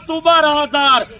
12,000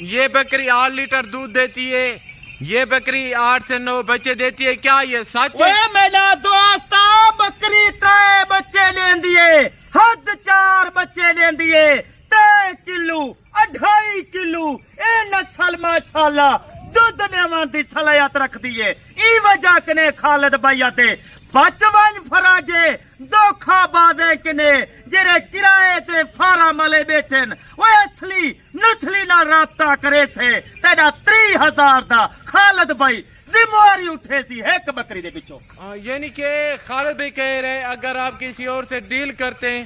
یہ بکری 8 لیٹر دودھ دیتی ہے، یہ بکری 8 سے 9 بچے دیتی ہے، کیا یہ سچ ہے؟ میرا دوست بکری 3 بچے لیندی ہے، حد 4 بچے لیندی ہے، 3 کلو 2.5 کلو اے نسل ماشاءاللہ دودھ دیوان دی صلاحیت رکھ دیے۔ ای وجہ کنے خالد بھائی تے بچ ون فراجے دھوکھا بادے کنے جڑے کرائے تے فارم والے بیٹھن وہ اصلی نسلی نال رابطہ کرے سے تیرا 30,000 دا خالد بھائی ذمہ اٹھے سی ایک بکری دے پیچھے۔ یعنی کہ خالد بھائی کہہ رہے اگر آپ کسی اور سے ڈیل کرتے ہیں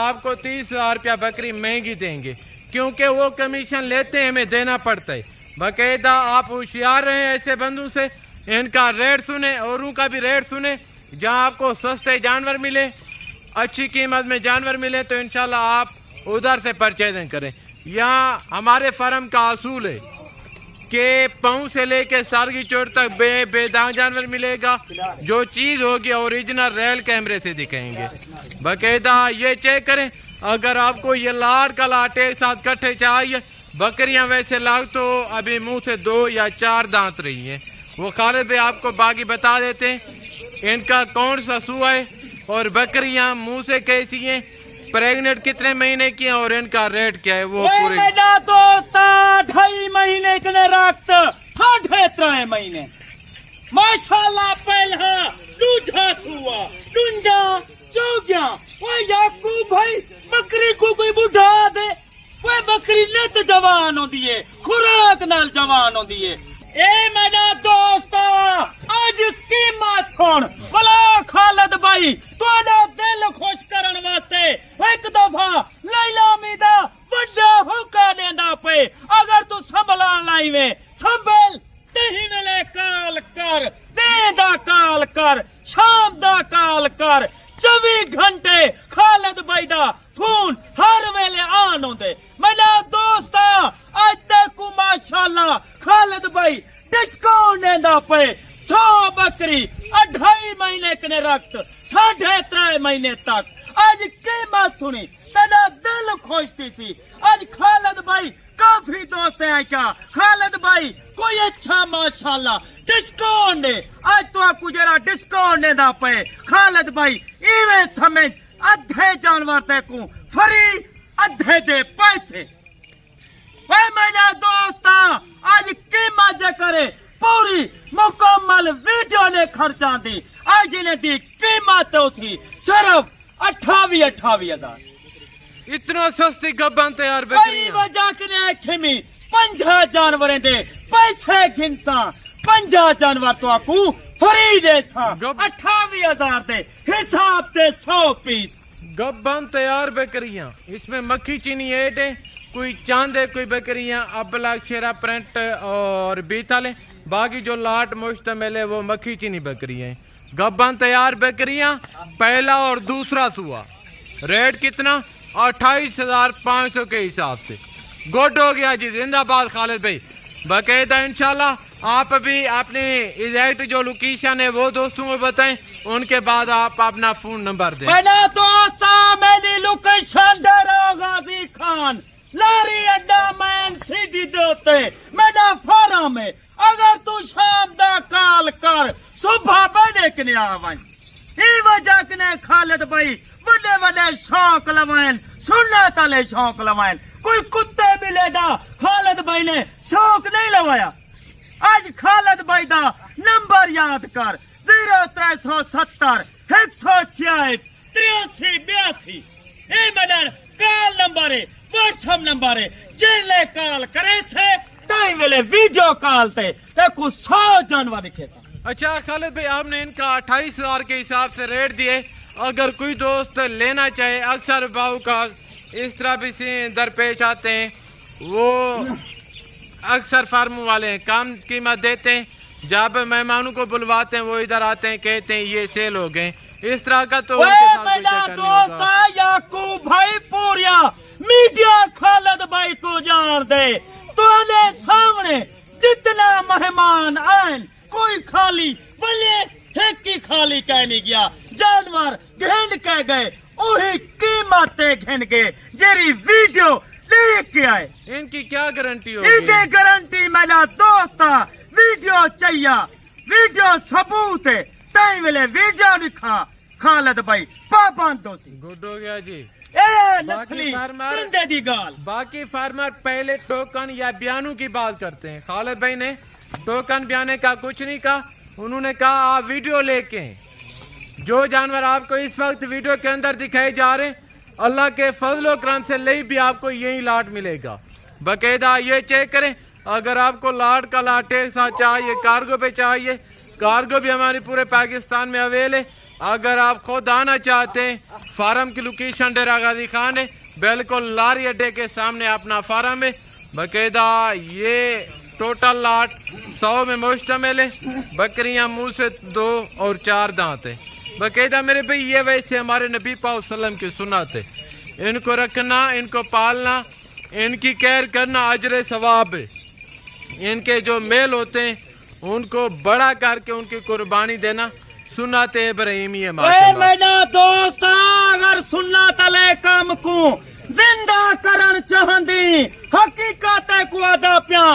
آپ کو 30,000 روپیہ بکری مہنگی دیں گے، کیونکہ وہ کمیشن لیتے ہیں، ہمیں دینا پڑتا ہے۔ باقاعدہ آپ ہوشیار رہیں ایسے بندوں سے، ان کا ریٹ سنیں، اوروں کا بھی ریٹ سنیں، جہاں آپ کو سستے جانور ملے، اچھی قیمت میں جانور ملے تو انشاءاللہ آپ ادھر سے پرچیزنگ کریں۔ یہاں ہمارے فرم کا اصول ہے کہ پاؤں سے لے کے سر کی چوٹ تک بے داغ جانور ملے گا، جو چیز ہوگی اوریجنل ریل کیمرے سے دکھائیں گے۔ باقاعدہ یہ چیک کریں، اگر آپ کو یہ لاٹ کا لاٹ ایک ساتھ کٹھے چاہیے، بکریاں ویسے لاگ تو ابھی منہ سے 2 یا 4 دانت رہی ہیں، وہ خالد بھائی آپ کو باقی بتا دیتے ہیں ان کا کون سا سوا ہے اور بکریاں منہ سے کیسی ہیں، پریگنٹ کتنے مہینے کی ہیں اور ان کا ریٹ کیا ہے وہ پورے۔ میرا دوست 2.5 مہینے کنے رکھت 3.5 مہینے ماشاءاللہ پہلا دوجھا سوا دنجا چوگیا وہ یعقوب بھائی بکری کو کوئی بڑھا دے، وہ بکری نت جوان ہوندی ہے، خوراک نال جوان ہوندی ہے۔ اے میرا دوست آج قیمت سن بلا خالد بھائی تہاڈا دل خوش کرن واسطے ایک دفعہ لیلا میدا بڑا ہوکا دیندا پے، اگر تو سنبھلان لائی وے سنبھل تہی ویلے کال کر، دیں دا کال کر، شام دا کال کر، 24 گھنٹے خالد بھائی دا فون ہر ویلے آن ہوندے۔ میرا دوست اج تک ماشاءاللہ خالد بھائی ڈسکاؤنٹ دیندا پے، 100 بکری 2.5 مہینے کنے رکھت 3.5 مہینے تک۔ آج قیمت سنی تیرا دل خوش تھی سی، آج خالد بھائی کافی دوست ہیں کیا خالد بھائی کوئی اچھا ماشاءاللہ ڈسکاؤنٹ دے، آج تو آپ جرا ڈسکاؤنٹ دیندا پے خالد بھائی ایویں سمجھ ادھے جانور تے کو فری ادھے دے پیسے۔ اے میرا دوست آج قیمت جے کرے پوری مکمل ویڈیو نے خرچان دی، آج نے دی قیمت تھی صرف 28,000۔ اتنا سستی گبن تیار ای بکریاں، وجہ کنے کھمی 50 جانوریں دے پیسے گھنساں، 50 جانور تو آکو فری دے تھا 28,000 دے حساب تے 100 پیس گبن تیار بکریاں، اس میں مکھی چینی ایٹ ہے، کوئی چاندے کوئی بکریاں ابلک شیرا پرنٹ اور بیتالے، باقی جو لاٹ مشتمل ہے وہ مکھی چینی بکریاں ہیں۔ گبن تیار بکریاں پہلا اور دوسرا سوا، ریٹ کتنا 28,500 کے حساب سے۔ گڈ ہو گیا جی، زندہ باد خالد بھائی۔ باقاعدہ انشاءاللہ آپ بھی اپنے ایگزیکٹ جو لوکیشن ہے وہ دوستوں کو بتائیں، ان کے بعد آپ اپنا فون نمبر دیں۔ میرا دوست میری لوکیشن ڈیرا غازی خان لاری اڈا مین سٹی دوتے میرا فارم ہے، اگر تو شام دا کال کر صبح بڑے کنے آوائیں۔ ای وجہ کنے خالد بھائی بڑے بڑے شوق لوائیں، سنت والے شوق لوائیں، کوئی کتے ملے گا خالد بھائی نے شوق نہیں لوایا۔ آج خالد بھائی دا نمبر یاد کر 0370 166 8382، اے میرا کال نمبر ہے، واٹس ایپ نمبر ہے، جن لے کال کرے تھے ٹائم ویلے ویڈیو کال تے کو 100 جانور دکھے تھا۔ اچھا خالد بھائی آپ نے ان کا 28,000 کے حساب سے ریٹ دیے، اگر کوئی دوست لینا چاہے، اکثر باؤ کا اس طرح بھی درپیش آتے ہیں، وہ اکثر فارموں والے ہیں کم قیمت دیتے ہیں، جب مہمانوں کو بلواتے ہیں وہ ادھر آتے ہیں کہتے ہیں یہ سیل ہو گئے، اس طرح کا تو ان کے ساتھ کوئی چکر نہیں ہوگا۔ یعقوب بھائی پوریا میڈیا خالد بھائی کو جان دے، تو سامنے جتنا مہمان آئیں کوئی خالی بلے ایک ہی خالی کہہ نہیں گیا، جانور گھن کے گئے وہی قیمت گھن گئے، جیری ویڈیو لے کے آئے ان کی کیا گارنٹی ان ہوگی؟ کی گارنٹی میرا دوست ویڈیو چاہیے ویڈیو ثبوت ہے تائیں ویلے ویڈیو دکھا خالد بھائی پابند ہو سی گڈ ہو گیا جی۔ اے باقی نسلی فارمر- بندے دی گال باقی فارمر پہلے ٹوکن یا بیانوں کی بات کرتے ہیں۔ خالد بھائی نے ٹوکن بیانے کا کچھ نہیں کہا، انہوں نے کہا آپ ویڈیو لے کے ہیں۔ جو جانور آپ کو اس وقت ویڈیو کے اندر دکھائے جا رہے ہیں، اللہ کے فضل و کرم سے لئی بھی آپ کو یہی لاٹ ملے گا۔ باقاعدہ یہ چیک کریں، اگر آپ کو لاٹ کا لاٹ ایک ساتھ چاہیے، کارگو پہ چاہیے، کارگو بھی ہماری پورے پاکستان میں اویل ہے۔ اگر آپ خود آنا چاہتے ہیں، فارم کی لوکیشن ڈیرہ غازی خان ہے، بالکل لاری اڈے کے سامنے اپنا فارم ہے۔ باقاعدہ یہ ٹوٹل لاٹ 100 میں مشتمل ہے، بکریاں منہ سے 2 اور 4 دانت ہیں۔ باقاعدہ میرے بھائی یہ ویسے ہمارے نبی پاک صلی اللہ علیہ وسلم کی سنت ہے، ان کو رکھنا، ان کو پالنا، ان کی کیئر کرنا اجر ثواب ہے۔ ان کے جو میل ہوتے ہیں ان کو بڑا کر کے ان کی قربانی دینا سنت ابراہیمی ہے۔ اے ماشاءاللہ میرا دوست اگر سنت علیکم کو زندہ کرن چاہندی حقیقت کو ادا پیا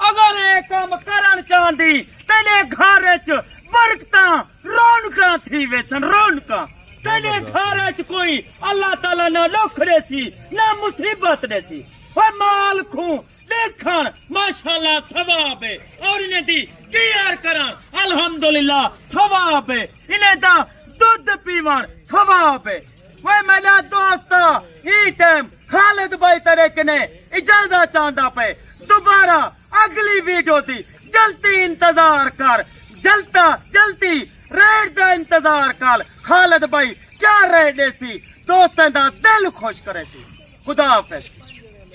اگر اے کام کرن چاہندی تیرے گھر وچ برکتاں رونقاں تھی ویسن رونقاں تیرے گھر وچ کوئی اللہ تعالی نہ لکھ دے سی نہ مصیبت دے سی وہ مال کھوں دیکھن ماشاءاللہ ثواب ہے اور انہیں دی کیئر کرن الحمدللہ ثواب ہے انہیں دا دودھ پیون ثواب ہے۔ وہ میرا دوست ای ٹائم خالد بھائی طریقے نے اجازت چاہتا پہ دوبارہ اگلی ویڈیو دی جلدی انتظار کر جلدی ریڈ دا انتظار کر خالد بھائی کیا ریڈ سی دوستیں دا دل خوش کرے سی۔ خدا حافظ۔